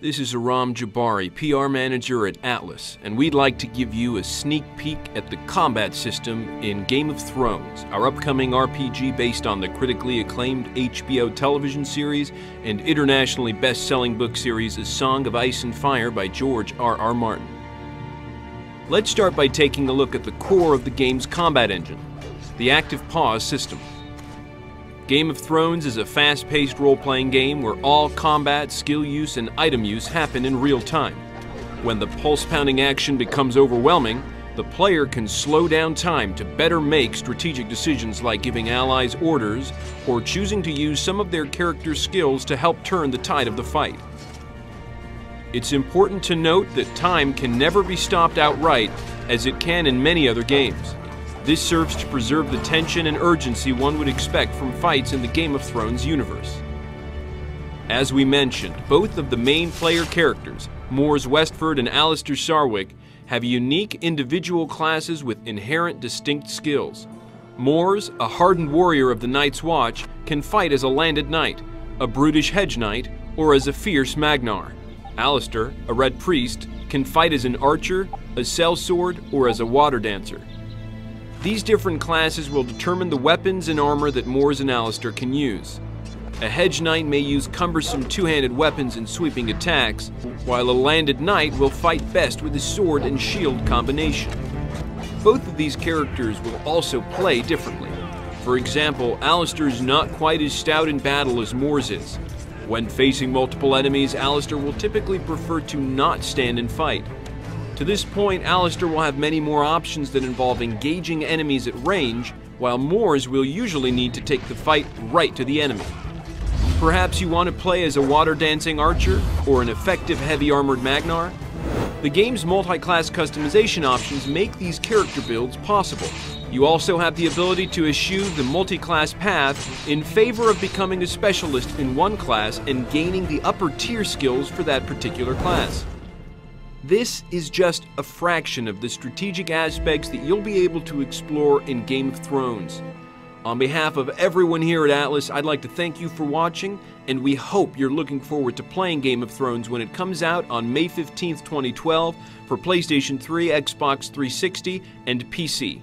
This is Aram Jabari, PR manager at Atlas, and we'd like to give you a sneak peek at the combat system in Game of Thrones, our upcoming RPG based on the critically acclaimed HBO television series and internationally best-selling book series A Song of Ice and Fire by George R.R. Martin. Let's start by taking a look at the core of the game's combat engine, the active pause system. Game of Thrones is a fast-paced role-playing game where all combat, skill use, and item use happen in real time. When the pulse-pounding action becomes overwhelming, the player can slow down time to better make strategic decisions like giving allies orders or choosing to use some of their character's skills to help turn the tide of the fight. It's important to note that time can never be stopped outright, as it can in many other games. This serves to preserve the tension and urgency one would expect from fights in the Game of Thrones universe. As we mentioned, both of the main player characters, Mors Westford and Alistair Sarwyck, have unique individual classes with inherent distinct skills. Mors, a hardened warrior of the Night's Watch, can fight as a landed knight, a brutish hedge knight, or as a fierce Magnar. Alistair, a red priest, can fight as an archer, a sellsword, or as a water dancer. These different classes will determine the weapons and armor that Mors and Alistair can use. A hedge knight may use cumbersome two-handed weapons and sweeping attacks, while a landed knight will fight best with his sword and shield combination. Both of these characters will also play differently. For example, Alistair is not quite as stout in battle as Mors is. When facing multiple enemies, Alistair will typically prefer to not stand and fight. To this point, Alistair will have many more options that involve engaging enemies at range, while Mors will usually need to take the fight right to the enemy. Perhaps you want to play as a water-dancing archer or an effective heavy-armored Magnar? The game's multi-class customization options make these character builds possible. You also have the ability to eschew the multi-class path in favor of becoming a specialist in one class and gaining the upper-tier skills for that particular class. This is just a fraction of the strategic aspects that you'll be able to explore in Game of Thrones. On behalf of everyone here at Atlas, I'd like to thank you for watching, and we hope you're looking forward to playing Game of Thrones when it comes out on May 15th, 2012 for PlayStation 3, Xbox 360, and PC.